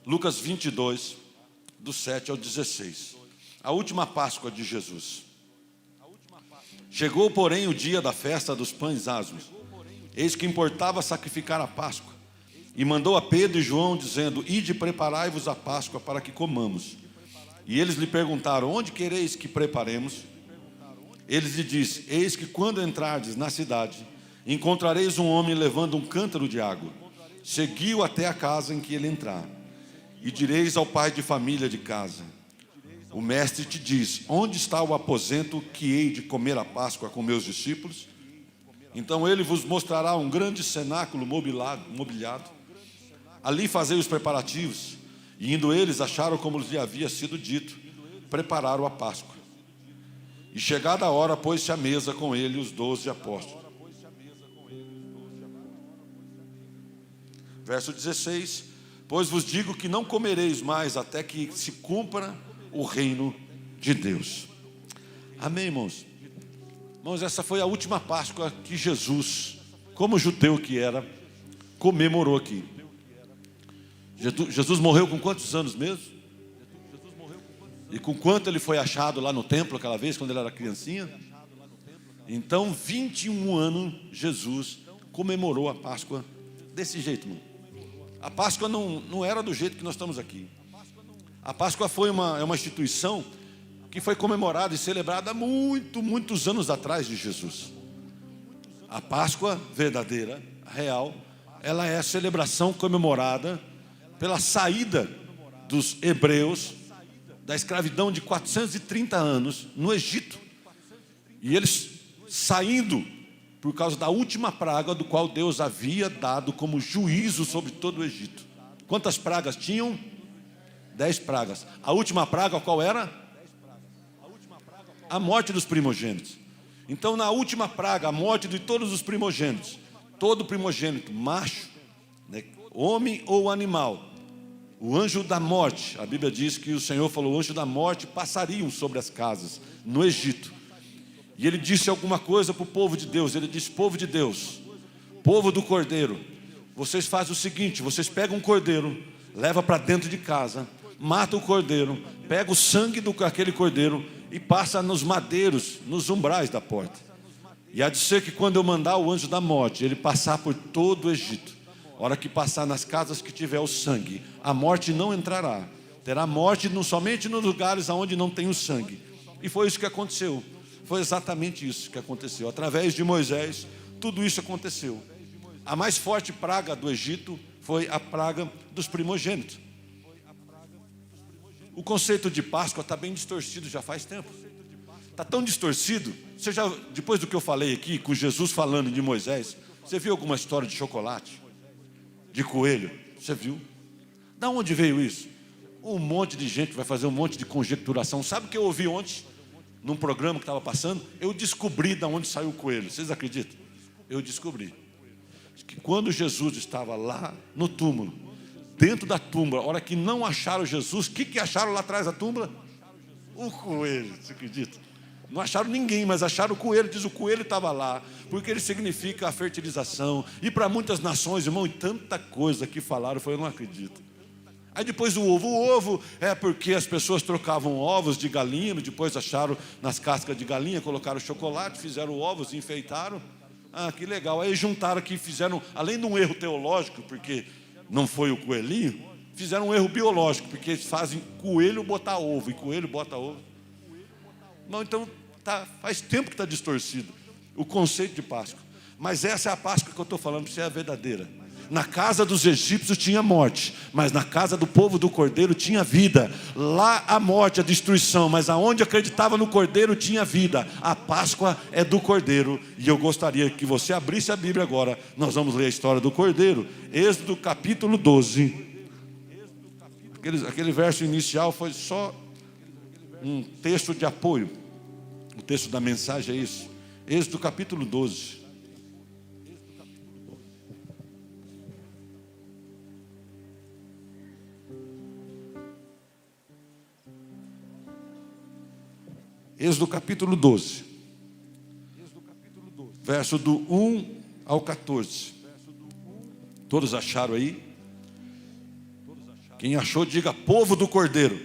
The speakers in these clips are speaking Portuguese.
Lucas 22, do 7 ao 16. A última Páscoa de Jesus. Chegou, porém, o dia da festa dos pães asmos. Eis que importava sacrificar a Páscoa. E mandou a Pedro e João, dizendo: Ide, preparai-vos a Páscoa para que comamos. E eles lhe perguntaram: Onde quereis que preparemos? Eles lhe disse: Eis que quando entrardes na cidade, encontrareis um homem levando um cântaro de água. Segui-o até a casa em que ele entrar. E direis ao pai de família de casa: O mestre te diz: Onde está o aposento que hei de comer a Páscoa com meus discípulos? Então ele vos mostrará um grande cenáculo mobiliado. Ali fazei os preparativos. E indo eles, acharam como lhes havia sido dito, prepararam a Páscoa. E chegada a hora, pôs-se à mesa com ele os 12 apóstolos. Verso 16: Pois vos digo que não comereis mais até que se cumpra o reino de Deus. Amém, irmãos? Irmãos, essa foi a última Páscoa que Jesus, como judeu que era, comemorou aqui. Jesus morreu com quantos anos mesmo? E com quanto ele foi achado lá no templo aquela vez, quando ele era criancinha? Então, 21 anos, Jesus comemorou a Páscoa desse jeito, irmão. A Páscoa não era do jeito que nós estamos aqui. A Páscoa é uma instituição que foi comemorada e celebrada há muitos anos atrás de Jesus. A Páscoa verdadeira, real, ela é a celebração comemorada pela saída dos hebreus da escravidão de 430 anos no Egito. E eles saindo por causa da última praga do qual Deus havia dado como juízo sobre todo o Egito. Quantas pragas tinham? 10 pragas. A última praga qual era? A morte dos primogênitos. Então, na última praga, a morte de todos os primogênitos, todo primogênito, macho, né, homem ou animal, o anjo da morte, a Bíblia diz que o Senhor falou: o anjo da morte passariam sobre as casas no Egito. E ele disse alguma coisa para o povo de Deus. Ele disse: povo de Deus, povo do cordeiro, vocês fazem o seguinte: vocês pegam um cordeiro, leva para dentro de casa, mata o cordeiro, pega o sangue daquele cordeiro e passa nos madeiros, nos umbrais da porta. E há de ser que quando eu mandar o anjo da morte, ele passar por todo o Egito, a hora que passar nas casas que tiver o sangue, a morte não entrará. Terá morte somente nos lugares onde não tem o sangue. E foi isso que aconteceu. Foi exatamente isso que aconteceu. Através de Moisés, tudo isso aconteceu. A mais forte praga do Egito foi a praga dos primogênitos. O conceito de Páscoa está bem distorcido já faz tempo. Está tão distorcido. Você já, depois do que eu falei aqui, com Jesus falando de Moisés, você viu alguma história de chocolate? De coelho? Você viu? Da onde veio isso? Um monte de gente vai fazer um monte de conjecturação. Sabe o que eu ouvi ontem, num programa que estava passando? Eu descobri de onde saiu o coelho. Vocês acreditam? Eu descobri que quando Jesus estava lá no túmulo, dentro da tumba, a hora que não acharam Jesus, o que acharam lá atrás da tumba? O coelho. Você acredita? Não acharam ninguém, mas acharam o coelho. Diz: o coelho estava lá, porque ele significa a fertilização. E para muitas nações, irmão, e tanta coisa que falaram, eu não acredito. Aí depois o ovo é porque as pessoas trocavam ovos de galinha, depois acharam nas cascas de galinha, colocaram chocolate, fizeram ovos, enfeitaram. Ah, que legal. Aí juntaram aqui, fizeram, além de um erro teológico, porque não foi o coelhinho, fizeram um erro biológico, porque eles fazem coelho botar ovo, e coelho bota ovo. Não, então faz tempo que está distorcido o conceito de Páscoa. Mas essa é a Páscoa que eu estou falando, se é a verdadeira. Na casa dos egípcios tinha morte, mas na casa do povo do cordeiro tinha vida. Lá a morte, a destruição, mas aonde acreditava no cordeiro tinha vida. A Páscoa é do cordeiro. E eu gostaria que você abrisse a Bíblia agora. Nós vamos ler a história do cordeiro. Êxodo capítulo 12. Aquele verso inicial foi só um texto de apoio. O texto da mensagem é isso. Êxodo capítulo 12. Êxodo capítulo 12. Verso do 1 ao 14. Todos acharam aí? Quem achou, diga povo do Cordeiro.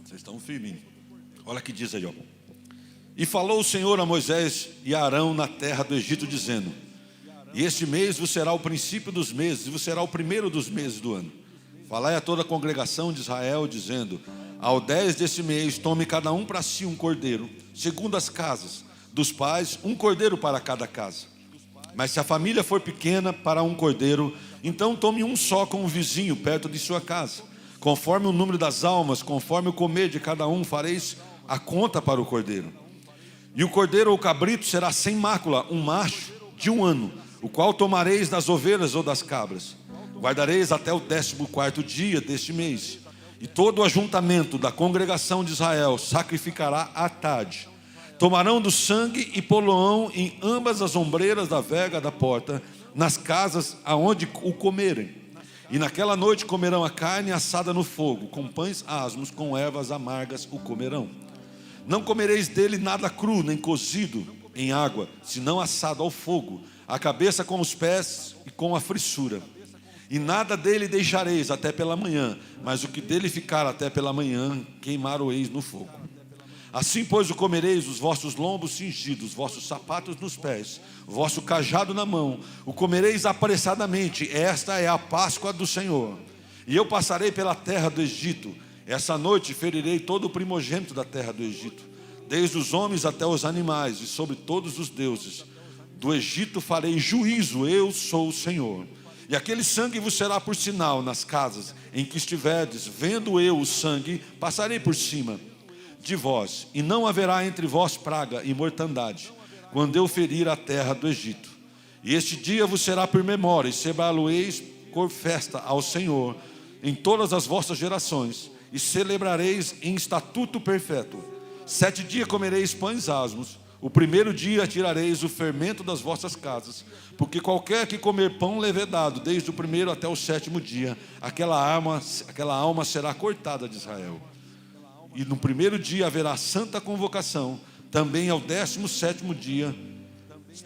Vocês estão firmes. Olha o que diz aí, ó. E falou o Senhor a Moisés e a Arão na terra do Egito, dizendo: e este mês vos será o princípio dos meses, e vos será o primeiro dos meses do ano. Falai a toda a congregação de Israel, dizendo: ao 10 desse mês, tome cada um para si um cordeiro, segundo as casas dos pais, um cordeiro para cada casa. Mas se a família for pequena, para um cordeiro, então tome um só com o vizinho, perto de sua casa. Conforme o número das almas, conforme o comer de cada um, fareis a conta para o cordeiro. E o cordeiro ou cabrito será sem mácula, um macho de 1 ano, o qual tomareis das ovelhas ou das cabras. Guardareis até o 14º dia deste mês. E todo o ajuntamento da congregação de Israel sacrificará à tarde. Tomarão do sangue e pô-lo-ão em ambas as ombreiras da verga da porta, nas casas aonde o comerem. E naquela noite comerão a carne assada no fogo, com pães asmos, com ervas amargas o comerão. Não comereis dele nada cru, nem cozido em água, senão assado ao fogo, a cabeça com os pés e com a frissura. E nada dele deixareis até pela manhã, mas o que dele ficar até pela manhã, queimar-o-eis no fogo. Assim, pois, o comereis, os vossos lombos cingidos, os vossos sapatos nos pés, o vosso cajado na mão, o comereis apressadamente. Esta é a Páscoa do Senhor. E eu passarei pela terra do Egito. Essa noite ferirei todo o primogênito da terra do Egito, desde os homens até os animais, e sobre todos os deuses do Egito farei juízo, eu sou o Senhor. E aquele sangue vos será por sinal nas casas em que estiverdes. Vendo eu o sangue, passarei por cima de vós, e não haverá entre vós praga e mortandade, quando eu ferir a terra do Egito. E este dia vos será por memória, e celebrá-lo-eis por festa ao Senhor em todas as vossas gerações, e celebrareis em estatuto perpétuo. 7 dias comereis pães asmos, o primeiro dia tirareis o fermento das vossas casas, porque qualquer que comer pão levedado, desde o primeiro até o 7º dia, aquela alma será cortada de Israel. E no primeiro dia haverá santa convocação, também ao 17º dia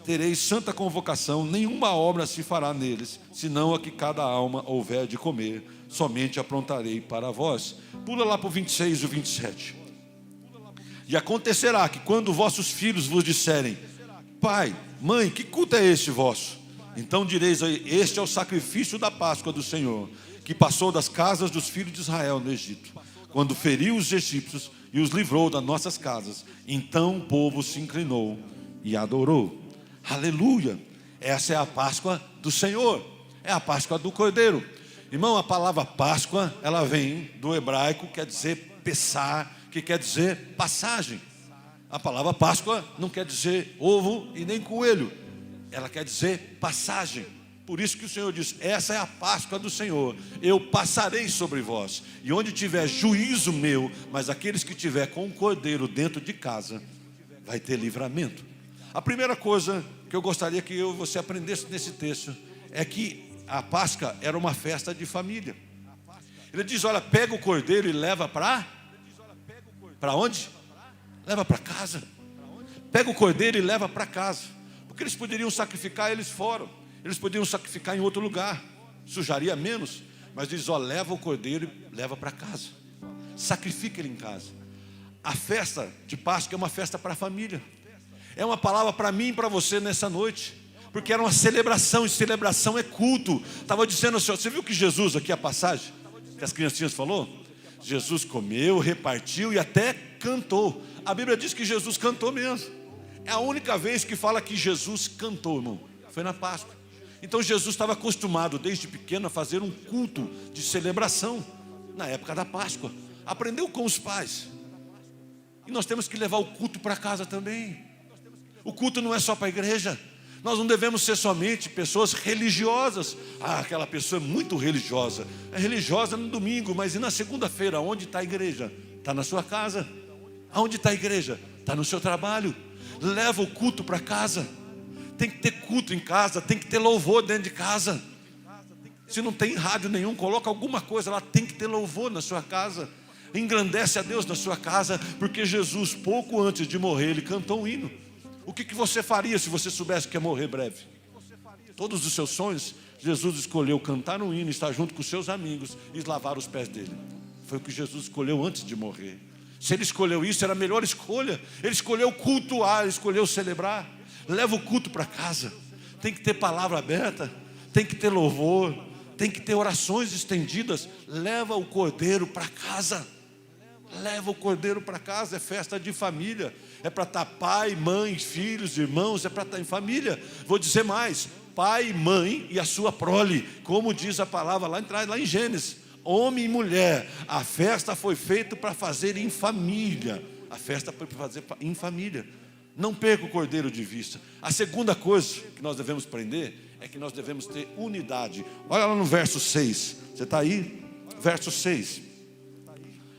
tereis santa convocação, nenhuma obra se fará neles, senão a que cada alma houver de comer, somente aprontarei para vós. Pula lá para o 26 e o 27. E acontecerá que quando vossos filhos vos disserem: pai, mãe, que culto é este vosso? Então direis aí: este é o sacrifício da Páscoa do Senhor, que passou das casas dos filhos de Israel no Egito, quando feriu os egípcios e os livrou das nossas casas. Então o povo se inclinou e adorou. Aleluia! Essa é a Páscoa do Senhor, é a Páscoa do Cordeiro. Irmão, a palavra Páscoa, ela vem do hebraico, quer dizer Pessar, que quer dizer passagem. A palavra Páscoa não quer dizer ovo e nem coelho, ela quer dizer passagem. Por isso que o Senhor diz: essa é a Páscoa do Senhor, eu passarei sobre vós, e onde tiver juízo meu, mas aqueles que tiver com o cordeiro dentro de casa, vai ter livramento. A primeira coisa que eu gostaria que eu e você aprendesse nesse texto é que a Páscoa era uma festa de família. Ele diz: olha, pega o cordeiro e leva para onde? Leva para casa. Pega o cordeiro e leva para casa, porque eles poderiam sacrificar, eles foram. Eles poderiam sacrificar em outro lugar, sujaria menos, mas diz: ó, leva o cordeiro e leva para casa, sacrifica ele em casa. A festa de Páscoa é uma festa para a família, é uma palavra para mim e para você nessa noite, porque era uma celebração, e celebração é culto. Estava dizendo assim, você viu que Jesus, aqui a passagem que as criancinhas falou, Jesus comeu, repartiu e até cantou. A Bíblia diz que Jesus cantou mesmo. É a única vez que fala que Jesus cantou, irmão, foi na Páscoa. Então Jesus estava acostumado desde pequeno a fazer um culto de celebração na época da Páscoa. Aprendeu com os pais. E nós temos que levar o culto para casa também. O culto não é só para a igreja. Nós não devemos ser somente pessoas religiosas. Ah, aquela pessoa é muito religiosa. É religiosa no domingo, mas e na segunda-feira? Onde está a igreja? Está na sua casa. Aonde está a igreja? Está no seu trabalho. Leva o culto para casa. Tem que ter culto em casa, tem que ter louvor dentro de casa. Se não tem rádio nenhum, coloca alguma coisa lá, tem que ter louvor na sua casa. Engrandece a Deus na sua casa, porque Jesus, pouco antes de morrer, ele cantou um hino. O que você faria se você soubesse que ia morrer breve? Todos os seus sonhos Jesus escolheu cantar um hino, estar junto com os seus amigos e lavar os pés dele. Foi o que Jesus escolheu antes de morrer. Se ele escolheu isso, era a melhor escolha. Ele escolheu cultuar, ele escolheu celebrar. Leva o culto para casa. Tem que ter palavra aberta, tem que ter louvor, tem que ter orações estendidas. Leva o cordeiro para casa. Leva o cordeiro para casa. É festa de família. É para estar pai, mãe, filhos, irmãos. É para estar em família. Vou dizer mais: pai, mãe e a sua prole. Como diz a palavra lá em Gênesis. Homem e mulher. A festa foi feita para fazer em família. A festa foi para fazer em família. Não perca o cordeiro de vista. A segunda coisa que nós devemos aprender é que nós devemos ter unidade. Olha lá no verso 6. Você está aí? Verso 6.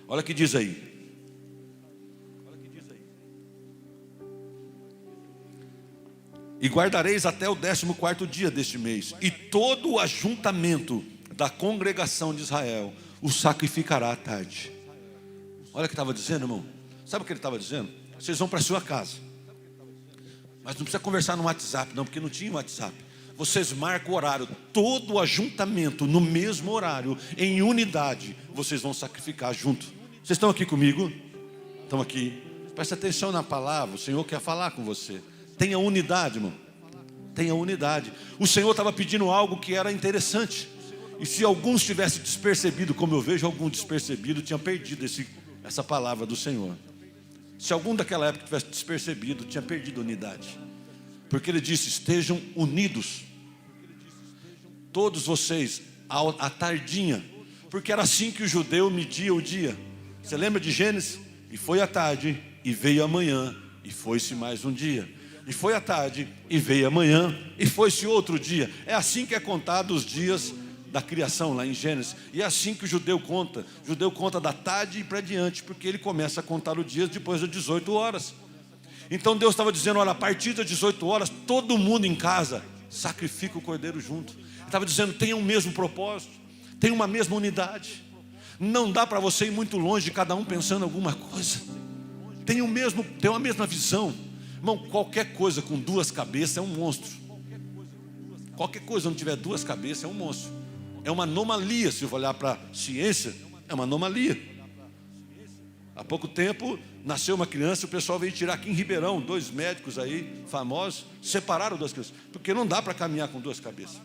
Olha o que diz aí. E guardareis até o 14º dia deste mês, e todo o ajuntamento da congregação de Israel o sacrificará à tarde. Olha o que estava dizendo, irmão. Sabe o que ele estava dizendo? Vocês vão para a sua casa, mas não precisa conversar no WhatsApp não, porque não tinha WhatsApp. Vocês marcam o horário, todo o ajuntamento no mesmo horário, em unidade, vocês vão sacrificar junto. Vocês estão aqui comigo? Estão aqui? Preste atenção na palavra, o Senhor quer falar com você. Tenha unidade, irmão. Tenha unidade. O Senhor estava pedindo algo que era interessante. E se alguns tivessem despercebido, como eu vejo algum despercebido, tinha perdido essa palavra do Senhor. Se algum daquela época tivesse despercebido, tinha perdido a unidade. Porque ele disse: estejam unidos, todos vocês, à tardinha. Porque era assim que o judeu media o dia. Você lembra de Gênesis? E foi à tarde, e veio a manhã, e foi-se mais um dia. E foi à tarde, e veio a manhã, e foi-se outro dia. É assim que é contado os dias da criação lá em Gênesis. E é assim que o judeu conta. O judeu conta da tarde e para diante, porque ele começa a contar os dias depois das 18 horas. Então Deus estava dizendo: olha, a partir das 18 horas, todo mundo em casa sacrifica o cordeiro junto. Ele estava dizendo: tenha um mesmo propósito, tenha uma mesma unidade. Não dá para você ir muito longe, cada um pensando em alguma coisa. Tenha uma mesma visão. Irmão, qualquer coisa com duas cabeças é um monstro. Qualquer coisa não tiver duas cabeças é um monstro. É uma anomalia. Se eu olhar para a ciência, é uma anomalia. Há pouco tempo nasceu uma criança, o pessoal veio tirar aqui em Ribeirão, 2 médicos aí, famosos, separaram 2 crianças, porque não dá para caminhar com 2 cabeças.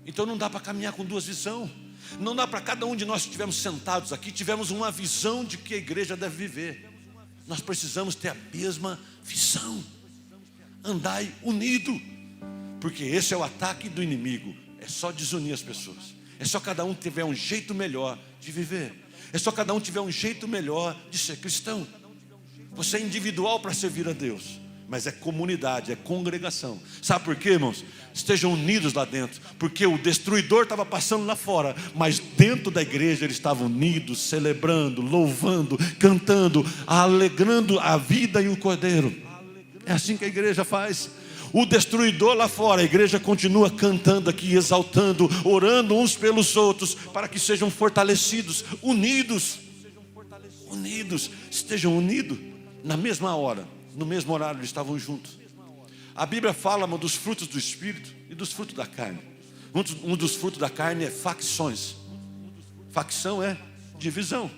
Então não dá para caminhar com 2 visões. Não dá para cada um de nós que estivermos sentados aqui, tivemos uma visão de que a igreja deve viver. Nós precisamos ter a mesma visão. Andai unido, porque esse é o ataque do inimigo. É só desunir as pessoas. É só cada um tiver um jeito melhor de viver. É só cada um tiver um jeito melhor de ser cristão. Você é individual para servir a Deus, mas é comunidade, é congregação. Sabe por quê, irmãos? Estejam unidos lá dentro, porque o destruidor estava passando lá fora, mas dentro da igreja eles estavam unidos, celebrando, louvando, cantando, alegrando a vida e o cordeiro. É assim que a igreja faz. O destruidor lá fora, a igreja continua cantando aqui, exaltando, orando uns pelos outros, para que sejam fortalecidos, unidos. Unidos, estejam unidos. Na mesma hora, no mesmo horário, eles estavam juntos. A Bíblia fala dos frutos do Espírito e dos frutos da carne. Um dos frutos da carne é facções. Facção é divisão.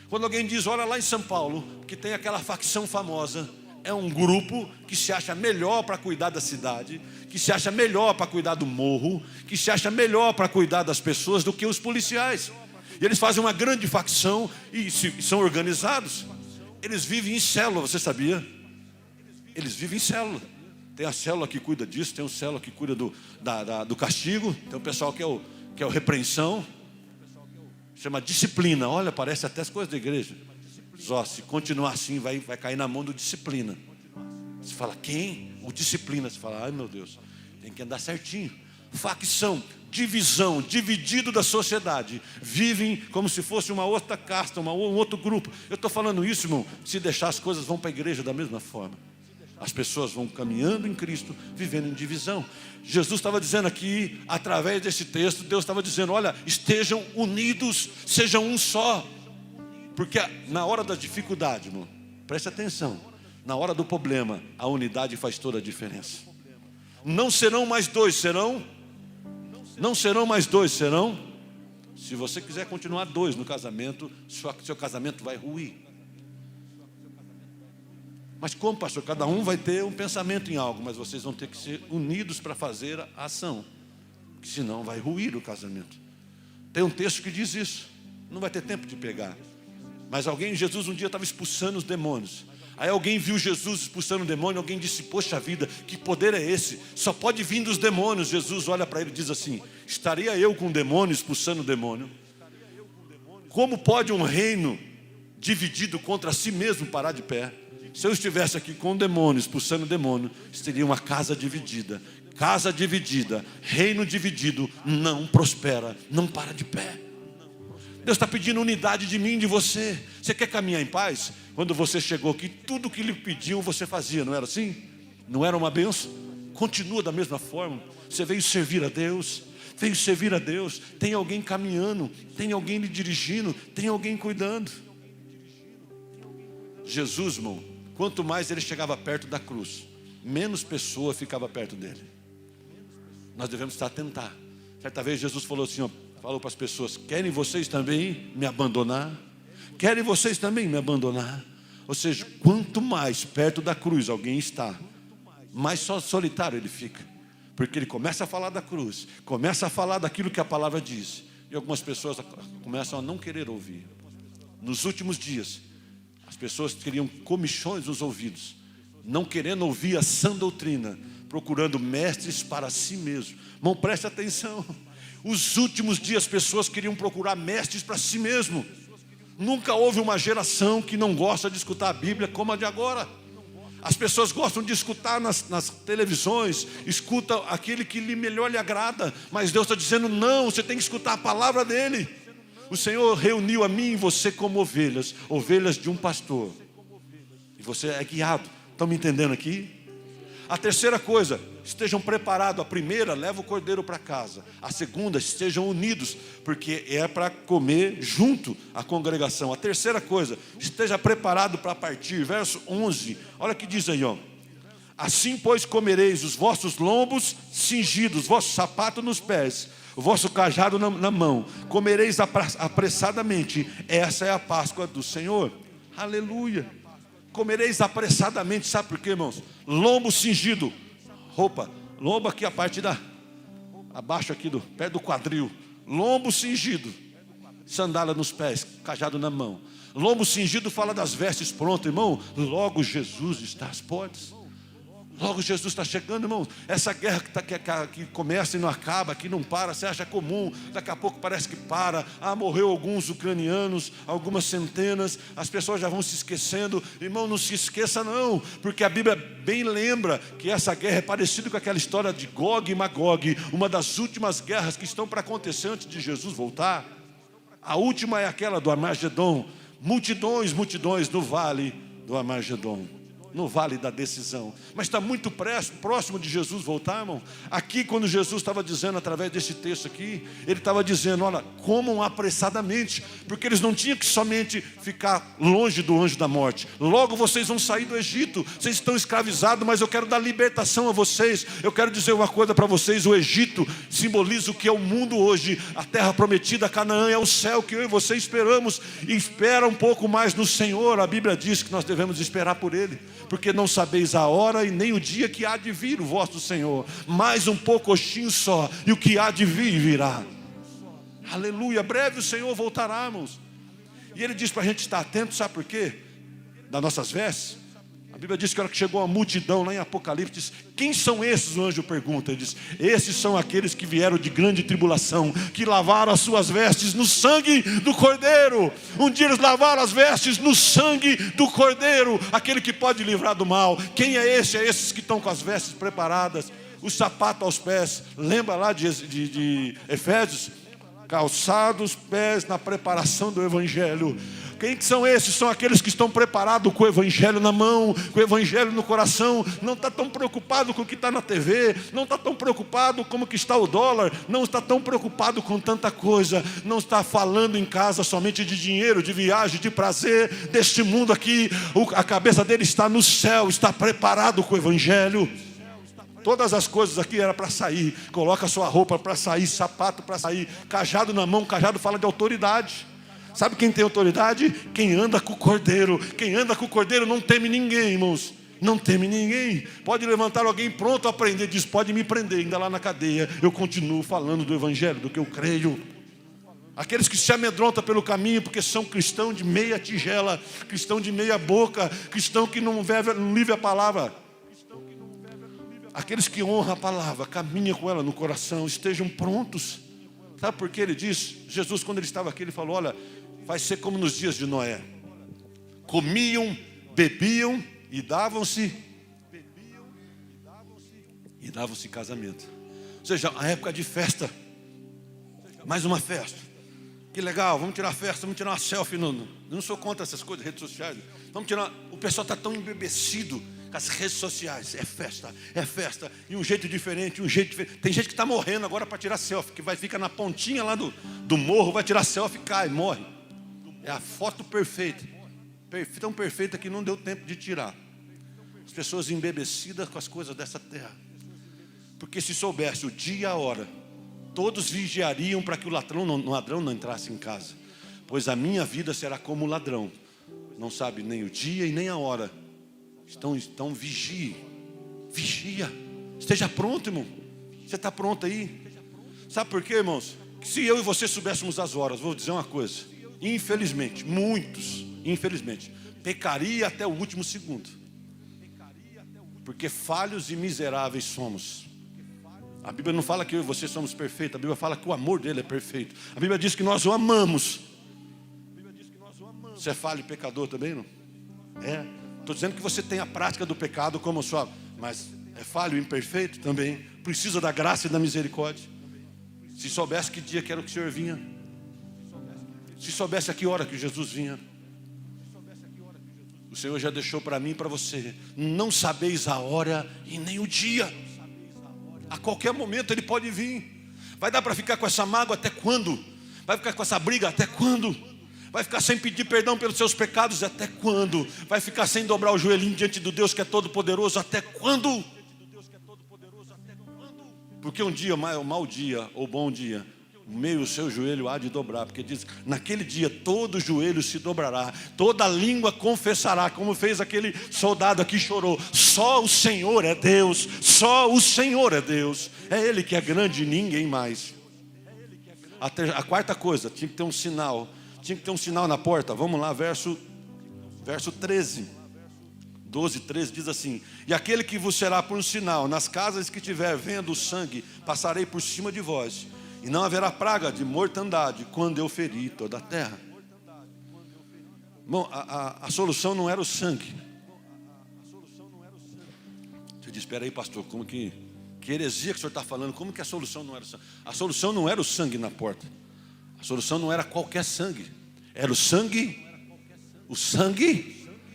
Quando alguém diz: olha lá em São Paulo, que tem aquela facção famosa, é um grupo que se acha melhor para cuidar da cidade, que se acha melhor para cuidar do morro, que se acha melhor para cuidar das pessoas do que os policiais. E eles fazem uma grande facção e são organizados. Eles vivem em célula, você sabia? Eles vivem em célula. Tem a célula que cuida disso, tem o célula que cuida do castigo, tem o pessoal que é o repreensão, chama disciplina. Olha, parece até as coisas da igreja. Só se continuar assim, vai cair na mão do disciplina. Você fala: quem? O disciplina. Você fala: ai meu Deus, tem que andar certinho. Facção, divisão, dividido da sociedade. Vivem como se fosse uma outra casta, um outro grupo. Eu estou falando isso, irmão, se deixar as coisas vão para a igreja da mesma forma. As pessoas vão caminhando em Cristo, vivendo em divisão. Jesus estava dizendo aqui, através desse texto, Deus estava dizendo: olha, estejam unidos, sejam um só. Porque na hora da dificuldade, irmão, preste atenção, na hora do problema, a unidade faz toda a diferença. Não serão mais dois, serão? Não serão mais dois, serão? Se você quiser continuar dois no casamento, seu casamento vai ruir. Mas como, pastor? Cada um vai ter um pensamento em algo, mas vocês vão ter que ser unidos para fazer a ação, porque senão vai ruir o casamento. Tem um texto que diz isso, não vai ter tempo de pegar. Mas Jesus um dia estava expulsando os demônios. Aí alguém viu Jesus expulsando o demônio, alguém disse, poxa vida, que poder é esse? Só pode vir dos demônios. Jesus olha para ele e diz assim, estaria eu com o demônio expulsando o demônio? Como pode um reino dividido contra si mesmo parar de pé? Se eu estivesse aqui com o demônio, expulsando o demônio, seria uma casa dividida. Casa dividida, reino dividido, não prospera, não para de pé. Deus está pedindo unidade de mim e de você. Você quer caminhar em paz? Quando você chegou aqui, tudo que Ele pediu você fazia, não era assim? Não era uma bênção? Continua da mesma forma. Você veio servir a Deus, veio servir a Deus. Tem alguém caminhando, tem alguém lhe dirigindo, tem alguém cuidando. Jesus, irmão, quanto mais Ele chegava perto da cruz, menos pessoa ficava perto dEle. Nós devemos estar atentar. Certa vez Jesus falou assim, falou para as pessoas, querem vocês também me abandonar? Querem vocês também me abandonar? Ou seja, quanto mais perto da cruz alguém está, mais solitário ele fica. Porque ele começa a falar da cruz, começa a falar daquilo que a palavra diz. E algumas pessoas começam a não querer ouvir. Nos últimos dias, as pessoas queriam comichões nos ouvidos, não querendo ouvir a sã doutrina, procurando mestres para si mesmo. Irmão, preste atenção. Os últimos dias as pessoas queriam procurar mestres para si mesmo. Nunca houve uma geração que não gosta de escutar a Bíblia como a de agora. As pessoas gostam de escutar nas televisões, escuta aquele que melhor lhe agrada, mas Deus está dizendo não, você tem que escutar a palavra dEle. O Senhor reuniu a mim e você como ovelhas, ovelhas de um pastor, e você é guiado. Estão me entendendo aqui? A terceira coisa, estejam preparados. A primeira, leva o cordeiro para casa. A segunda, estejam unidos, porque é para comer junto a congregação. A terceira coisa, esteja preparado para partir. Verso 11, olha o que diz aí, ó. Assim, pois, comereis os vossos lombos cingidos, vosso sapato nos pés, o vosso cajado na mão. Comereis apressadamente. Essa é a Páscoa do Senhor. Aleluia. Comereis apressadamente, sabe por quê, irmãos? Lombo cingido, roupa, lombo aqui a parte abaixo aqui perto do quadril, lombo cingido, sandália nos pés, cajado na mão. Lombo cingido fala das vestes prontas, irmão. Logo Jesus está às portas. Logo Jesus está chegando, irmãos. Essa guerra que começa e não acaba, que não para, você acha comum, daqui a pouco parece que para. Morreu alguns ucranianos, algumas centenas, as pessoas já vão se esquecendo. Irmão, não se esqueça não, porque a Bíblia bem lembra que essa guerra é parecida com aquela história de Gog e Magog, uma das últimas guerras que estão para acontecer antes de Jesus voltar. A última é aquela do Armagedon. Multidões no vale do Armagedon, no vale da decisão. Mas está muito próximo de Jesus voltar, irmão. Aqui, quando Jesus estava dizendo, através desse texto aqui, Ele estava dizendo, olha, comam apressadamente, porque eles não tinham que somente ficar longe do anjo da morte. Logo vocês vão sair do Egito, vocês estão escravizados, mas eu quero dar libertação a vocês. Eu quero dizer uma coisa para vocês, o Egito simboliza o que é o mundo hoje. A terra prometida, Canaã, é o céu que eu e você esperamos, e espera um pouco mais no Senhor. A Bíblia diz que nós devemos esperar por Ele, porque não sabeis a hora e nem o dia que há de vir o vosso Senhor. Mais um pouquinho só, e o que há de vir virá. Aleluia, breve o Senhor voltará, irmãos. E Ele diz para a gente estar atento, sabe por quê? Das nossas vestes. A Bíblia diz que a hora que chegou a multidão lá em Apocalipse, diz, quem são esses? O anjo pergunta. Ele diz, esses são aqueles que vieram de grande tribulação, que lavaram as suas vestes no sangue do Cordeiro. Um dia eles lavaram as vestes no sangue do Cordeiro, aquele que pode livrar do mal. Quem é esse? É esses que estão com as vestes preparadas, o sapato aos pés. Lembra lá de Efésios? Calçados pés na preparação do Evangelho. Quem que são esses? São aqueles que estão preparados com o Evangelho na mão, com o Evangelho no coração. Não está tão preocupado com o que está na TV, não está tão preocupado como que está o dólar, não está tão preocupado com tanta coisa, não está falando em casa somente de dinheiro, de viagem, de prazer, deste mundo aqui. A cabeça dele está no céu, está preparado com o Evangelho. Todas as coisas aqui era para sair. Coloca a sua roupa para sair, sapato para sair, cajado na mão. Cajado fala de autoridade. Sabe quem tem autoridade? Quem anda com o Cordeiro. Quem anda com o Cordeiro não teme ninguém, irmãos. Não teme ninguém. Pode levantar alguém pronto a prender. Diz, pode me prender, ainda lá na cadeia. Eu continuo falando do Evangelho, do que eu creio. Aqueles que se amedrontam pelo caminho porque são cristão de meia tigela, cristão de meia boca, cristão que não vive a palavra. Aqueles que honram a palavra, caminham com ela no coração, estejam prontos. Sabe por que ele diz? Jesus, quando ele estava aqui, ele falou, olha, vai ser como nos dias de Noé. Comiam, bebiam e davam-se casamento. Ou seja, a época de festa. Mais uma festa. Que legal, vamos tirar festa, vamos tirar uma selfie. Eu não sou contra essas coisas, redes sociais. Vamos tirar. O pessoal está tão embebecido com as redes sociais. É festa. E um jeito diferente, Tem gente que está morrendo agora para tirar selfie, que fica na pontinha lá do morro, vai tirar selfie, cai, morre. É a foto perfeita. Tão perfeita que não deu tempo de tirar. As pessoas embebecidas com as coisas dessa terra. Porque se soubesse o dia e a hora, todos vigiariam para que o ladrão não entrasse em casa. Pois a minha vida será como o ladrão. Não sabe nem o dia e nem a hora. Então vigie. Vigia. Esteja pronto, irmão. Você está pronto aí? Sabe por quê, irmãos? Que se eu e você soubéssemos as horas, vou dizer uma coisa. Infelizmente, muitos, pecaria até o último segundo. Porque falhos e miseráveis somos. A Bíblia não fala que eu e você somos perfeitos. A Bíblia fala que o amor dele é perfeito. A Bíblia diz que nós o amamos. Você é falho e pecador também, não? É. Estou dizendo que você tem a prática do pecado como sua... Mas é falho e imperfeito também. Precisa da graça e da misericórdia. Se soubesse que dia que era o que o Senhor vinha. Se soubesse a que hora que Jesus vinha. O Senhor já deixou para mim e para você. Não sabeis a hora e nem o dia. A qualquer momento ele pode vir. Vai dar para ficar com essa mágoa até quando? Vai ficar com essa briga até quando? Vai ficar sem pedir perdão pelos seus pecados até quando? Vai ficar sem dobrar o joelhinho diante do Deus que é todo poderoso até quando? Porque um dia, mau dia ou bom dia, meio o seu joelho há de dobrar. Porque diz, naquele dia todo joelho se dobrará, toda língua confessará, como fez aquele soldado aqui, chorou. Só o Senhor é Deus, só o Senhor é Deus. É Ele que é grande e ninguém mais. A quarta coisa, tinha que ter um sinal. Tinha que ter um sinal na porta. Vamos lá, verso 13. 12, 13 diz assim: e aquele que vos será por um sinal, nas casas que tiver vendo o sangue, passarei por cima de vós, e não haverá praga de mortandade, quando eu ferir toda a terra. Bom, a solução não era o sangue. Você diz, espera aí, pastor, como que heresia que o senhor está falando? Como que a solução não era o sangue? A solução não era o sangue na porta. A solução não era qualquer sangue. Era o sangue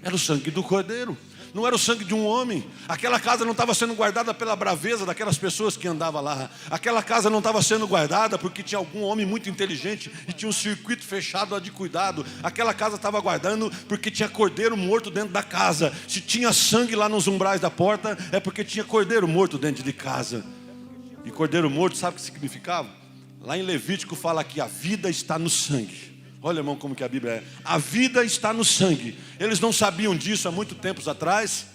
era o sangue do Cordeiro. Não era o sangue de um homem. Aquela casa não estava sendo guardada pela braveza daquelas pessoas que andavam lá. Aquela casa não estava sendo guardada porque tinha algum homem muito inteligente e tinha um circuito fechado lá de cuidado. Aquela casa estava guardando porque tinha cordeiro morto dentro da casa. Se tinha sangue lá nos umbrais da porta, é porque tinha cordeiro morto dentro de casa. E cordeiro morto, sabe o que significava? Lá em Levítico fala que a vida está no sangue. Olha, irmão, como que a Bíblia é. A vida está no sangue. Eles não sabiam disso há muito tempos atrás.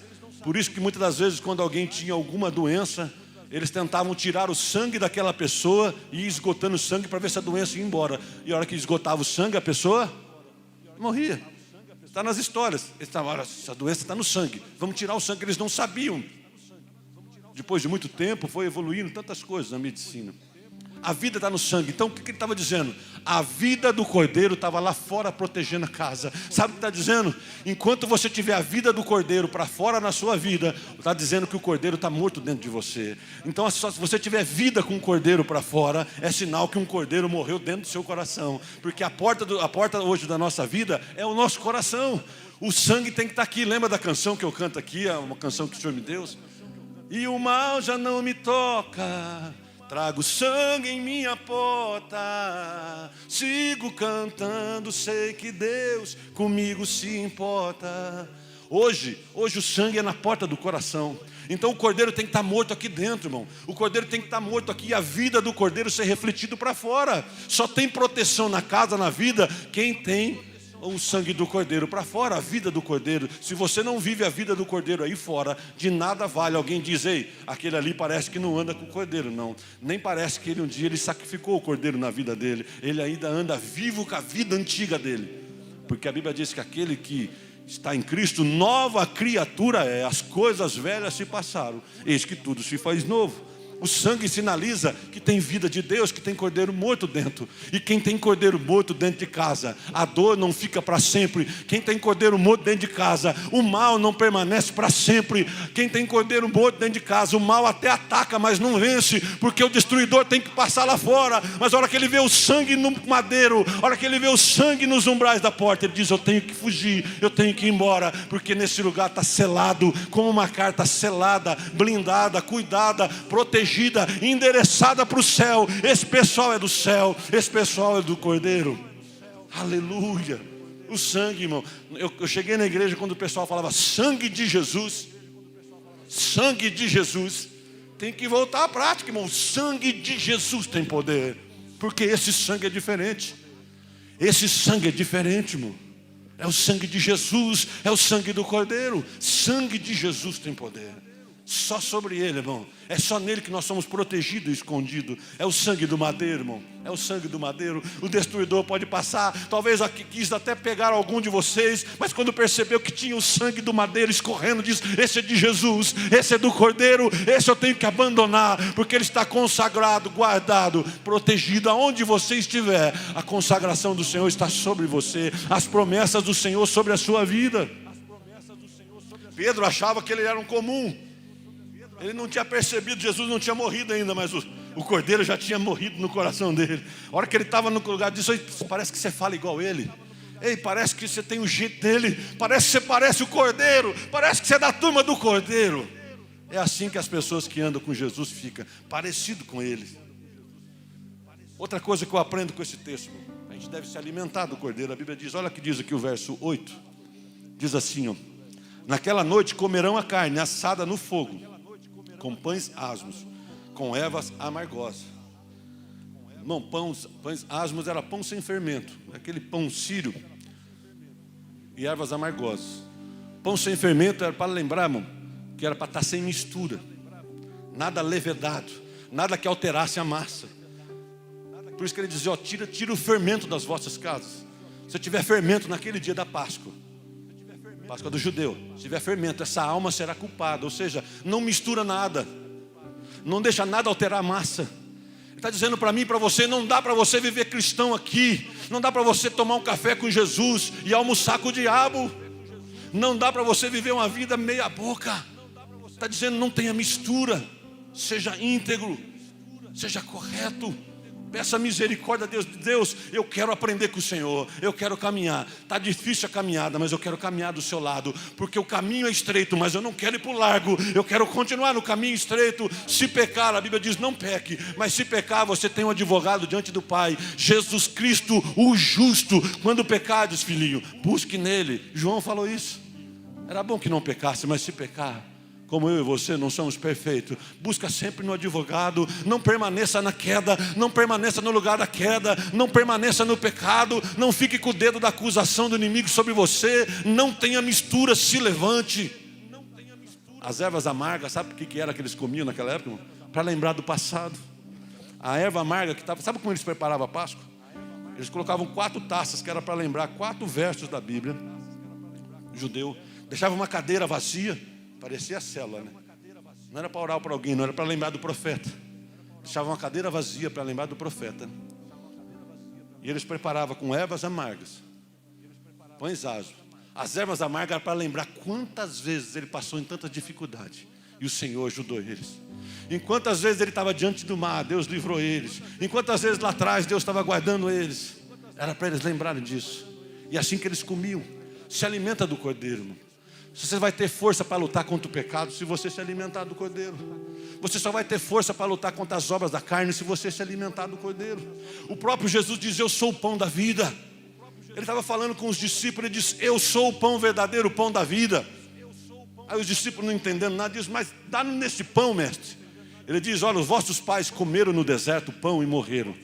Por isso que muitas das vezes, quando alguém tinha alguma doença, eles tentavam tirar o sangue daquela pessoa e ir esgotando o sangue para ver se a doença ia embora. E a hora que esgotava o sangue, a pessoa morria. Está nas histórias. Eles estavam, olha, essa doença está no sangue. Vamos tirar o sangue. Eles não sabiam. Depois de muito tempo, foi evoluindo tantas coisas na medicina. A vida está no sangue. Então o que ele estava dizendo? A vida do Cordeiro estava lá fora protegendo a casa. Sabe o que está dizendo? Enquanto você tiver a vida do Cordeiro para fora na sua vida, está dizendo que o Cordeiro está morto dentro de você. Então se você tiver vida com o Cordeiro para fora, é sinal que um Cordeiro morreu dentro do seu coração. Porque a porta hoje da nossa vida é o nosso coração. O sangue tem que estar aqui. Lembra da canção que eu canto aqui? É uma canção que o Senhor me deu. E o mal já não me toca, trago sangue em minha porta, sigo cantando, sei que Deus comigo se importa. Hoje o sangue é na porta do coração. Então o cordeiro tem que estar morto aqui dentro, irmão. O cordeiro tem que estar morto aqui e a vida do cordeiro ser refletido para fora. Só tem proteção na casa, na vida, quem tem o sangue do cordeiro para fora, a vida do cordeiro. Se você não vive a vida do cordeiro aí fora, de nada vale. Alguém diz, ei, aquele ali parece que não anda com o cordeiro. Não, nem parece que ele um dia ele sacrificou o cordeiro na vida dele. Ele ainda anda vivo com a vida antiga dele. Porque a Bíblia diz que aquele que está em Cristo, nova criatura é. As coisas velhas se passaram, eis que tudo se faz novo. O sangue sinaliza que tem vida de Deus, que tem cordeiro morto dentro. E quem tem cordeiro morto dentro de casa, a dor não fica para sempre. Quem tem cordeiro morto dentro de casa, o mal não permanece para sempre. Quem tem cordeiro morto dentro de casa, o mal até ataca, mas não vence, porque o destruidor tem que passar lá fora. Mas a hora que ele vê o sangue no madeiro, a hora que ele vê o sangue nos umbrais da porta, ele diz, eu tenho que fugir, eu tenho que ir embora, porque nesse lugar está selado, como uma carta selada, blindada, cuidada, protegida, endereçada para o céu. Esse pessoal é do céu, esse pessoal é do cordeiro. Aleluia. O sangue, irmão, eu cheguei na igreja quando o pessoal falava sangue de Jesus. Sangue de Jesus. Tem que voltar à prática, irmão. O sangue de Jesus tem poder, porque esse sangue é diferente. Esse sangue é diferente, irmão. É o sangue de Jesus, é o sangue do cordeiro. Sangue de Jesus tem poder. Só sobre ele, irmão. É só nele que nós somos protegidos e escondidos. É o sangue do madeiro, irmão. É o sangue do madeiro. O destruidor pode passar. Talvez aqui quis até pegar algum de vocês, mas quando percebeu que tinha o sangue do madeiro escorrendo, diz, esse é de Jesus, esse é do cordeiro, esse eu tenho que abandonar, porque ele está consagrado, guardado, protegido. Aonde você estiver, a consagração do Senhor está sobre você. As promessas do Senhor sobre a sua vida. Pedro achava que ele era um comum. Ele não tinha percebido, Jesus não tinha morrido ainda, mas o cordeiro já tinha morrido no coração dele. A hora que ele estava no lugar, disse, parece que você fala igual ele. Ei, parece que você tem o jeito dele. Parece que você parece o cordeiro. Parece que você é da turma do cordeiro. É assim que as pessoas que andam com Jesus ficam, parecido com ele. Outra coisa que eu aprendo com esse texto, a gente deve se alimentar do cordeiro. A Bíblia diz, olha o que diz aqui o verso 8. Diz assim, ó, naquela noite comerão a carne assada no fogo, com pães asmos, com ervas amargosas. Irmão, pães asmos era pão sem fermento, aquele pão sírio, e ervas amargosas. Pão sem fermento era para lembrar, irmão, que era para estar sem mistura, nada levedado, nada que alterasse a massa. Por isso que ele dizia, ó, tira o fermento das vossas casas. Se tiver fermento naquele dia da Páscoa, Páscoa do judeu, se tiver fermento, essa alma será culpada. Ou seja, não mistura nada, não deixa nada alterar a massa. Ele está dizendo para mim e para você, não dá para você viver cristão aqui, não dá para você tomar um café com Jesus e almoçar com o diabo, não dá para você viver uma vida meia boca. Está dizendo, não tenha mistura, seja íntegro, seja correto. Peça misericórdia a Deus. Deus, eu quero aprender com o Senhor, eu quero caminhar. Está difícil a caminhada, mas eu quero caminhar do seu lado, porque o caminho é estreito, mas eu não quero ir para o largo. Eu quero continuar no caminho estreito. Se pecar, a Bíblia diz, não peque. Mas se pecar, você tem um advogado diante do Pai, Jesus Cristo, o justo. Quando pecardes, filhinho, busque nele. João falou isso. Era bom que não pecasse, mas se pecar, como eu e você não somos perfeitos, busca sempre no advogado. Não permaneça na queda, não permaneça no lugar da queda, não permaneça no pecado, não fique com o dedo da acusação do inimigo sobre você. Não tenha mistura, se levante. As ervas amargas, sabe o que era que eles comiam naquela época? Para lembrar do passado. A erva amarga que estava, sabe como eles preparavam a Páscoa? Eles colocavam 4 taças, que era para lembrar 4 versos da Bíblia, judeu. Deixava uma cadeira vazia. Parecia a célula, né? Não era para orar para alguém, não era para lembrar do profeta. Deixava uma cadeira vazia para lembrar do profeta. E eles preparavam com ervas amargas, pães asmos. As ervas amargas eram para lembrar quantas vezes ele passou em tanta dificuldade e o Senhor ajudou eles. Em quantas vezes ele estava diante do mar, Deus livrou eles. Em quantas vezes lá atrás Deus estava guardando eles. Era para eles lembrarem disso. E assim que eles comiam. Se alimenta do cordeiro, irmão. Você vai ter força para lutar contra o pecado se você se alimentar do cordeiro. Você só vai ter força para lutar contra as obras da carne se você se alimentar do cordeiro. O próprio Jesus diz, eu sou o pão da vida. Ele estava falando com os discípulos, ele disse, eu sou o pão verdadeiro, o pão da vida. Aí os discípulos não entendendo nada, dizem, mas dá nesse pão, mestre. Ele diz, olha, os vossos pais comeram no deserto pão e morreram.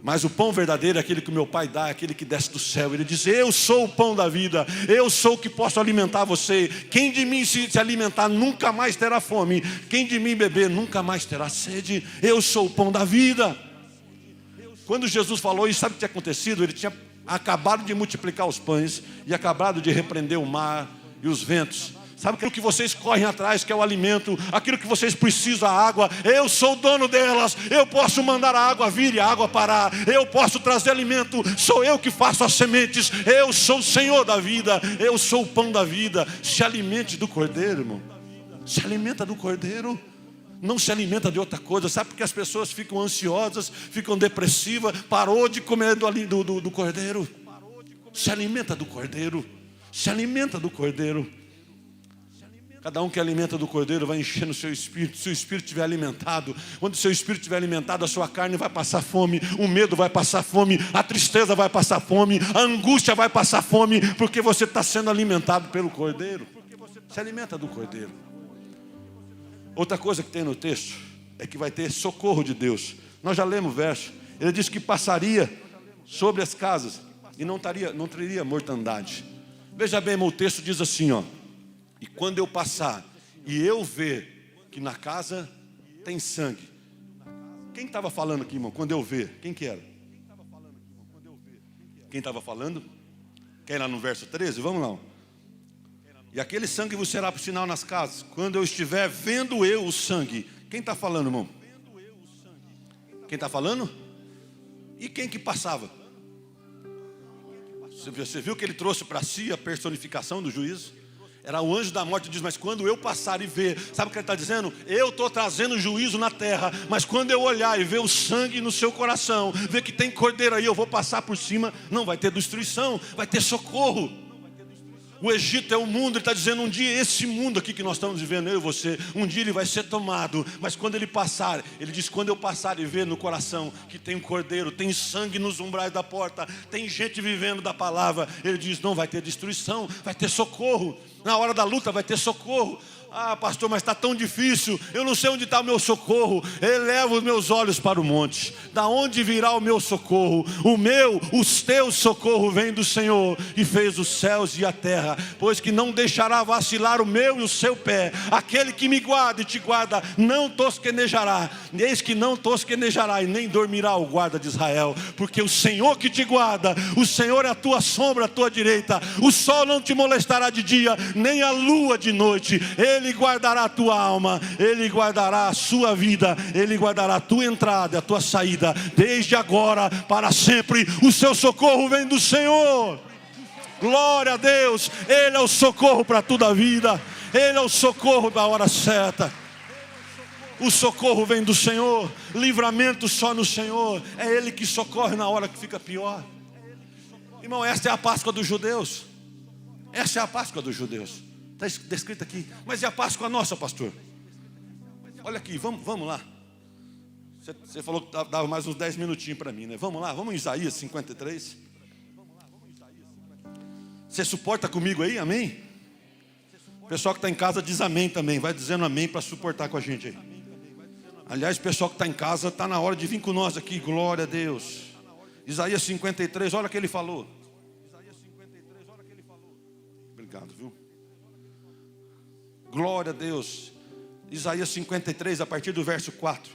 Mas o pão verdadeiro é aquele que o meu pai dá, é aquele que desce do céu. Ele diz, eu sou o pão da vida, eu sou o que posso alimentar você. Quem de mim se alimentar nunca mais terá fome. Quem de mim beber nunca mais terá sede. Eu sou o pão da vida. Quando Jesus falou isso, sabe o que tinha acontecido? Ele tinha acabado de multiplicar os pães e acabado de repreender o mar e os ventos. Sabe aquilo que vocês correm atrás, que é o alimento, aquilo que vocês precisam, a água, eu sou o dono delas, eu posso mandar a água vir e a água parar, eu posso trazer alimento, sou eu que faço as sementes, eu sou o Senhor da vida, eu sou o pão da vida. Se alimente do Cordeiro, irmão, se alimenta do Cordeiro, não se alimenta de outra coisa. Sabe porque as pessoas ficam ansiosas, ficam depressivas, parou de comer do Cordeiro. Se alimenta do Cordeiro, se alimenta do Cordeiro. Cada um que alimenta do Cordeiro vai enchendo o seu espírito. Se o espírito estiver alimentado, quando o seu espírito estiver alimentado, a sua carne vai passar fome, o medo vai passar fome, a tristeza vai passar fome, a angústia vai passar fome, porque você está sendo alimentado pelo Cordeiro. Se alimenta do Cordeiro. Outra coisa que tem no texto é que vai ter socorro de Deus. Nós já lemos o verso. Ele diz que passaria sobre as casas e não teria mortandade. Veja bem, o texto diz assim, ó. E quando eu passar e eu ver que na casa tem sangue. Quem estava falando aqui, irmão? Quando eu ver, quem que era? Quem estava falando? Quem lá no verso 13? Vamos lá. E aquele sangue vos será por sinal nas casas. Quando eu estiver vendo eu o sangue. Quem está falando, irmão? Quem está falando? E quem que passava? Você viu que ele trouxe para si a personificação do juízo? Era o anjo da morte, diz, mas quando eu passar e ver, sabe o que ele está dizendo? Eu estou trazendo juízo na terra, mas quando eu olhar e ver o sangue no seu coração, ver que tem cordeiro aí, eu vou passar por cima, não vai ter destruição, vai ter socorro. O Egito é o mundo, ele está dizendo, um dia esse mundo aqui que nós estamos vivendo, eu e você, um dia ele vai ser tomado, mas quando ele passar, ele diz, quando eu passar e ver no coração que tem um cordeiro, tem sangue nos umbrais da porta, tem gente vivendo da palavra, ele diz, não vai ter destruição, vai ter socorro, na hora da luta vai ter socorro. Ah, pastor, mas está tão difícil, eu não sei onde está o meu socorro. Eleva os meus olhos para o monte. Da onde virá o meu socorro? Os teus socorro vem do Senhor, que fez os céus e a terra. Pois que não deixará vacilar o meu e o seu pé. Aquele que me guarda e te guarda, não tosquenejará. Eis que não tosquenejará e nem dormirá o guarda de Israel. Porque o Senhor que te guarda, o Senhor é a tua sombra, a tua direita. O sol não te molestará de dia, nem a lua de noite. Ele guardará a tua alma, Ele guardará a sua vida, Ele guardará a tua entrada, a tua saída, desde agora para sempre. O seu socorro vem do Senhor. Glória a Deus, Ele é o socorro para toda a vida, Ele é o socorro da hora certa. O socorro vem do Senhor, livramento só no Senhor, é Ele que socorre na hora que fica pior. Irmão, esta é a Páscoa dos judeus, essa é a Páscoa dos judeus. Está descrito aqui. Mas e a Páscoa nossa, pastor? Olha aqui, vamos lá. Você falou que dava mais uns 10 minutinhos para mim, né? Vamos lá, vamos em Isaías 53. Você suporta comigo aí, amém? O pessoal que está em casa diz amém também. Vai dizendo amém para suportar com a gente aí. Aliás, o pessoal que está em casa está na hora de vir com nós aqui. Glória a Deus. Isaías 53, olha o que ele falou. Obrigado, viu? Glória a Deus. Isaías 53, a partir do verso 4.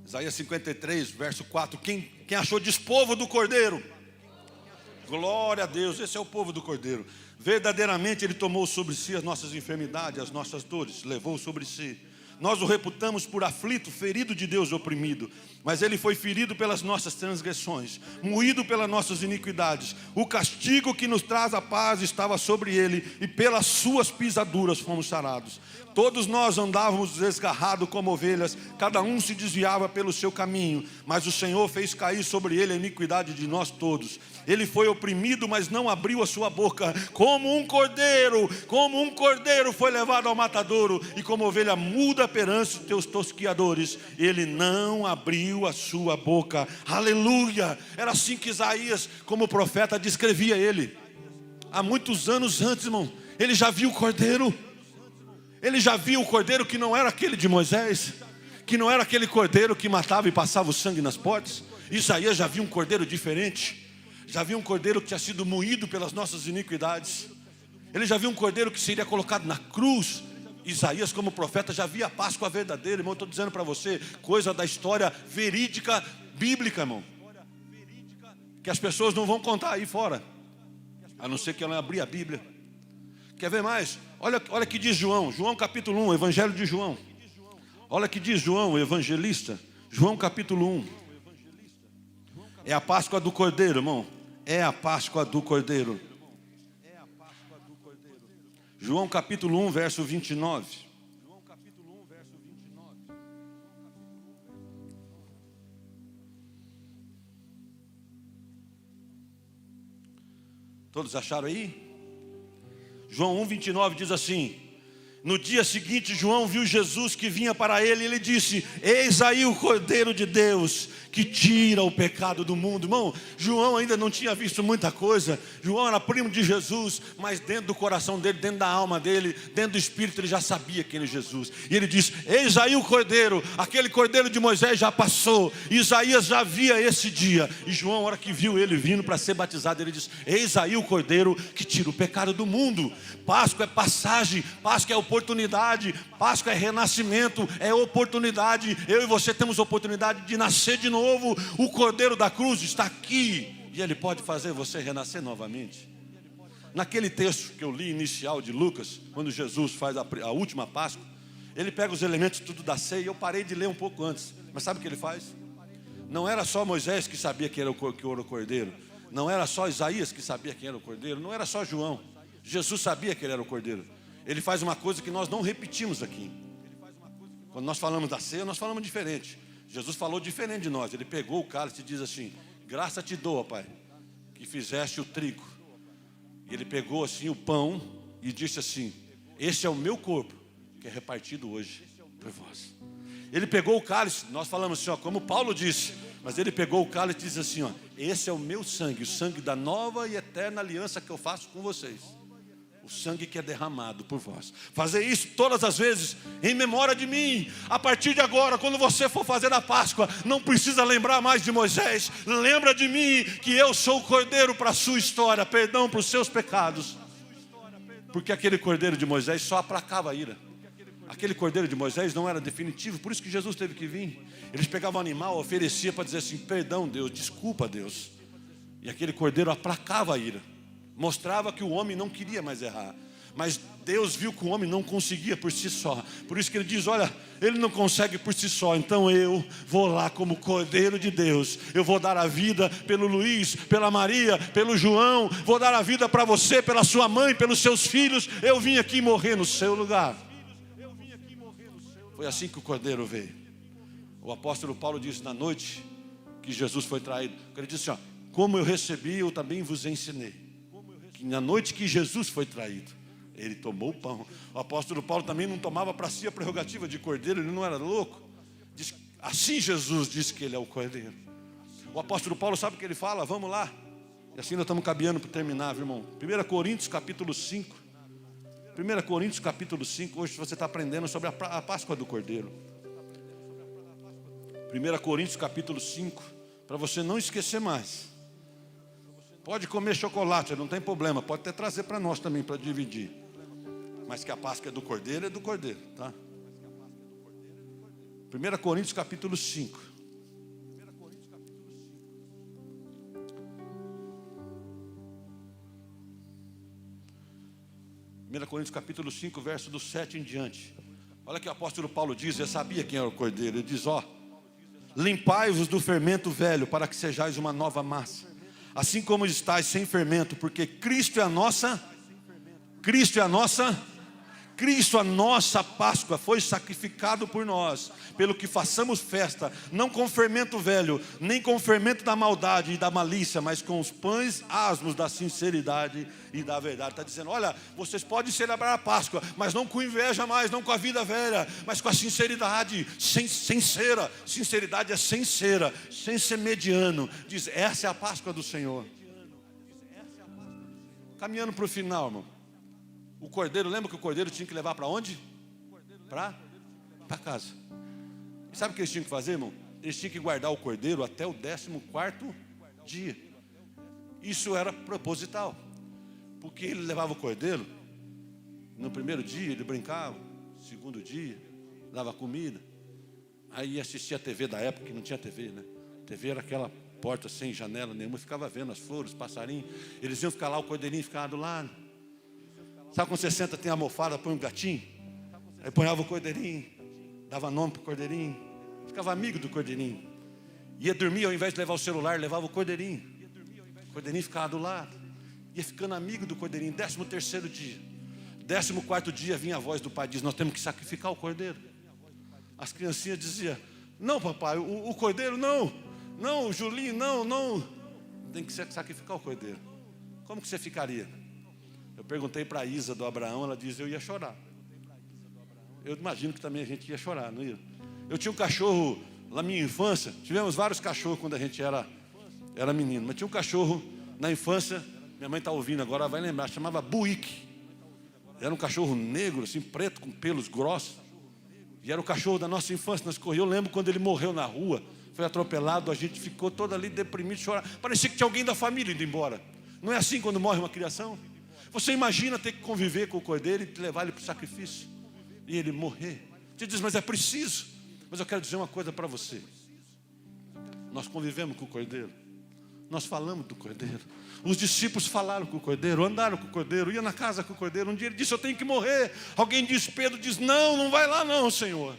Isaías 53, verso 4. Quem achou despovo do Cordeiro? Glória a Deus, esse é o povo do Cordeiro. Verdadeiramente Ele tomou sobre si as nossas enfermidades, as nossas dores, levou sobre si. Nós o reputamos por aflito, ferido de Deus, oprimido. Mas Ele foi ferido pelas nossas transgressões, moído pelas nossas iniquidades. O castigo que nos traz a paz estava sobre Ele, e pelas suas pisaduras fomos sarados. Todos nós andávamos desgarrados como ovelhas, cada um se desviava pelo seu caminho, mas o Senhor fez cair sobre Ele a iniquidade de nós todos. Ele foi oprimido, mas não abriu a sua boca. Como um cordeiro foi levado ao matadouro, e como ovelha muda jura perante os teus tosquiadores, ele não abriu a sua boca. Aleluia! Era assim que Isaías, como profeta, descrevia ele. Há muitos anos antes, irmão, ele já viu o cordeiro. Ele já viu o cordeiro que não era aquele de Moisés, que não era aquele cordeiro que matava e passava o sangue nas portas. Isaías já viu um cordeiro diferente. Já viu um cordeiro que tinha sido moído pelas nossas iniquidades. Ele já viu um cordeiro que seria colocado na cruz. Isaías, como profeta, já via a Páscoa verdadeira, irmão. Eu estou dizendo para você, coisa da história verídica, bíblica, irmão, que as pessoas não vão contar aí fora, a não ser que ela abrir a Bíblia. Quer ver mais? Olha que diz João, João capítulo 1, Evangelho de João. Olha que diz João, o evangelista. João capítulo 1. É a Páscoa do Cordeiro, irmão. É a Páscoa do Cordeiro. João capítulo 1, verso 29. Todos acharam aí? João 1, 29 diz assim: no dia seguinte, João viu Jesus que vinha para ele, e ele disse: eis aí o Cordeiro de Deus, que tira o pecado do mundo. Irmão, João ainda não tinha visto muita coisa. João era primo de Jesus, mas dentro do coração dele, dentro da alma dele, dentro do espírito, ele já sabia quem era Jesus. E ele disse: eis aí o Cordeiro, aquele Cordeiro de Moisés já passou. Isaías já via esse dia. E João, na hora que viu ele vindo para ser batizado, ele disse: eis aí o Cordeiro que tira o pecado do mundo. Páscoa é passagem, Páscoa é oportunidade, Páscoa é renascimento, é oportunidade. Eu e você temos oportunidade de nascer de novo. O Cordeiro da cruz está aqui, e ele pode fazer você renascer novamente. Naquele texto que eu li inicial de Lucas, quando Jesus faz a última Páscoa, ele pega os elementos tudo da ceia. Eu parei de ler um pouco antes, mas sabe o que ele faz? Não era só Moisés que sabia que era o Cordeiro, não era só Isaías que sabia quem era o Cordeiro, não era só João. Jesus sabia que ele era o Cordeiro. Ele faz uma coisa que nós não repetimos aqui. Quando nós falamos da ceia, nós falamos diferente. Jesus falou diferente de nós. Ele pegou o cálice e diz assim: graça te dou, Pai, que fizeste o trigo. E ele pegou assim o pão e disse assim: esse é o meu corpo, que é repartido hoje por vós. Ele pegou o cálice, nós falamos assim, ó, como Paulo disse, mas ele pegou o cálice e disse assim, ó: esse é o meu sangue, o sangue da nova e eterna aliança que eu faço com vocês. O sangue que é derramado por vós. Fazer isso todas as vezes em memória de mim. A partir de agora, quando você for fazer a Páscoa, não precisa lembrar mais de Moisés. Lembra de mim, que eu sou o Cordeiro para a sua história, perdão para os seus pecados. Porque aquele Cordeiro de Moisés só aplacava a ira. Aquele Cordeiro de Moisés não era definitivo, por isso que Jesus teve que vir. Eles pegavam o animal, ofereciam para dizer assim: perdão, Deus, desculpa, Deus. E aquele Cordeiro aplacava a ira. Mostrava que o homem não queria mais errar. Mas Deus viu que o homem não conseguia por si só. Por isso que ele diz: olha, ele não consegue por si só, então eu vou lá como Cordeiro de Deus. Eu vou dar a vida pelo Luiz, pela Maria, pelo João. Vou dar a vida para você, pela sua mãe, pelos seus filhos. Eu vim aqui morrer no seu lugar. Foi assim que o Cordeiro veio. O apóstolo Paulo diz na noite que Jesus foi traído. Ele disse assim, ó: como eu recebi, eu também vos ensinei. Que na noite que Jesus foi traído, ele tomou o pão. O apóstolo Paulo também não tomava para si a prerrogativa de Cordeiro, ele não era louco. Diz, assim Jesus disse que ele é o Cordeiro. O apóstolo Paulo sabe o que ele fala? Vamos lá. E assim nós estamos caminhando para terminar, viu, irmão? 1 Coríntios capítulo 5. 1 Coríntios capítulo 5. Hoje você está aprendendo sobre a Páscoa do Cordeiro. 1 Coríntios capítulo 5. Para você não esquecer mais. Pode comer chocolate, não tem problema. Pode até trazer para nós também, para dividir. Mas que a Páscoa é do Cordeiro, tá? 1 Coríntios capítulo 5. 1 Coríntios capítulo 5, verso do 7 em diante. Olha que o apóstolo Paulo diz, eu sabia quem era o Cordeiro. Ele diz, ó: limpai-vos do fermento velho, para que sejais uma nova massa, assim como estáis sem fermento, porque Cristo é a nossa Cristo, a nossa Páscoa, foi sacrificado por nós, pelo que façamos festa, não com fermento velho, nem com fermento da maldade e da malícia, mas com os pães asmos da sinceridade e da verdade. Está dizendo, olha, vocês podem celebrar a Páscoa, mas não com inveja mais, não com a vida velha, mas com a sinceridade, sincera. Sinceridade é sincera, sem ser mediano. Diz, essa é a Páscoa do Senhor. Caminhando para o final, irmão. O cordeiro, lembra que o cordeiro tinha que levar para onde? Para casa. E sabe o que eles tinham que fazer, irmão? Eles tinham que guardar o cordeiro até o 14º dia. Isso era proposital. Porque ele levava o cordeiro, no primeiro dia ele brincava, no segundo dia, dava comida. Aí assistia a TV da época, que não tinha TV, né? A TV era aquela porta sem janela nenhuma, ficava vendo as flores, os passarinhos. Eles iam ficar lá, o cordeirinho ficava do lado. Sabe quando você senta, tem a almofada, põe um gatinho? Aí ponhava o cordeirinho, dava nome para o cordeirinho, ficava amigo do cordeirinho. Ia dormir, ao invés de levar o celular, levava o cordeirinho. O cordeirinho ficava do lado. Ia ficando amigo do cordeirinho. 13º dia. 14º dia vinha a voz do pai, diz, nós temos que sacrificar o cordeiro. As criancinhas diziam, não papai, o cordeiro não. Não, o Julinho, não. Tem que sacrificar o cordeiro. Como que você ficaria? Eu perguntei para a Isa do Abraão, ela disse, eu ia chorar. Eu imagino que também a gente ia chorar, não ia? Eu tinha um cachorro na minha infância, tivemos vários cachorros quando a gente era menino, mas tinha um cachorro na infância, minha mãe está ouvindo agora, ela vai lembrar, chamava Buíque. Era um cachorro negro, assim, preto, com pelos grossos. E era o cachorro da nossa infância, nós corríamos. Eu lembro quando ele morreu na rua, foi atropelado, a gente ficou todo ali deprimido, chorando. Parecia que tinha alguém da família indo embora. Não é assim quando morre uma criação? Você imagina ter que conviver com o cordeiro e levar ele para o sacrifício e ele morrer. Você diz, mas é preciso. Mas eu quero dizer uma coisa para você. Nós convivemos com o cordeiro. Nós falamos do cordeiro. Os discípulos falaram com o cordeiro, andaram com o cordeiro, iam na casa com o cordeiro. Um dia ele disse, eu tenho que morrer. Alguém disse, Pedro diz, não vai lá não, Senhor.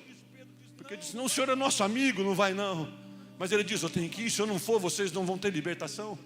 Porque ele disse, não, o Senhor é nosso amigo, não vai não. Mas ele diz, eu tenho que ir, se eu não for, vocês não vão ter libertação.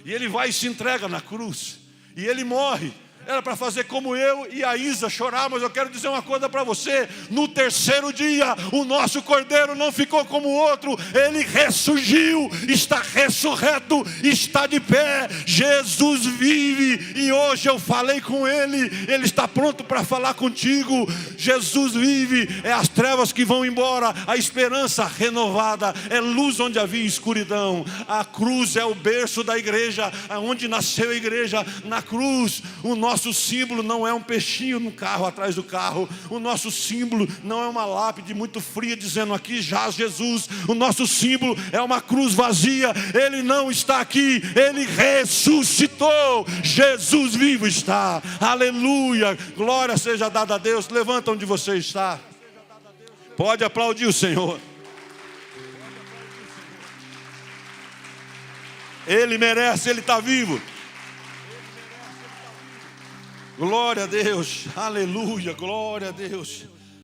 E ele vai e se entrega na cruz. E ele morre. Era para fazer como eu e a Isa chorar, mas eu quero dizer uma coisa para você. No 3º dia, o nosso cordeiro não ficou como o outro. Ele ressurgiu, está ressurreto, está de pé. Jesus vive e hoje eu falei com ele. Ele está pronto para falar contigo. Jesus vive, é as trevas que vão embora, a esperança renovada, é luz onde havia escuridão. A cruz é o berço da igreja, onde nasceu a igreja. Na cruz, o nosso símbolo não é um peixinho no carro, atrás do carro. O nosso símbolo não é uma lápide muito fria dizendo aqui jaz Jesus. O nosso símbolo é uma cruz vazia. Ele não está aqui, ele ressuscitou. Jesus vivo está. Aleluia, glória seja dada a Deus. Levanta onde você está. Pode aplaudir o Senhor. Ele merece, ele está vivo. Glória a Deus, aleluia, glória a Deus.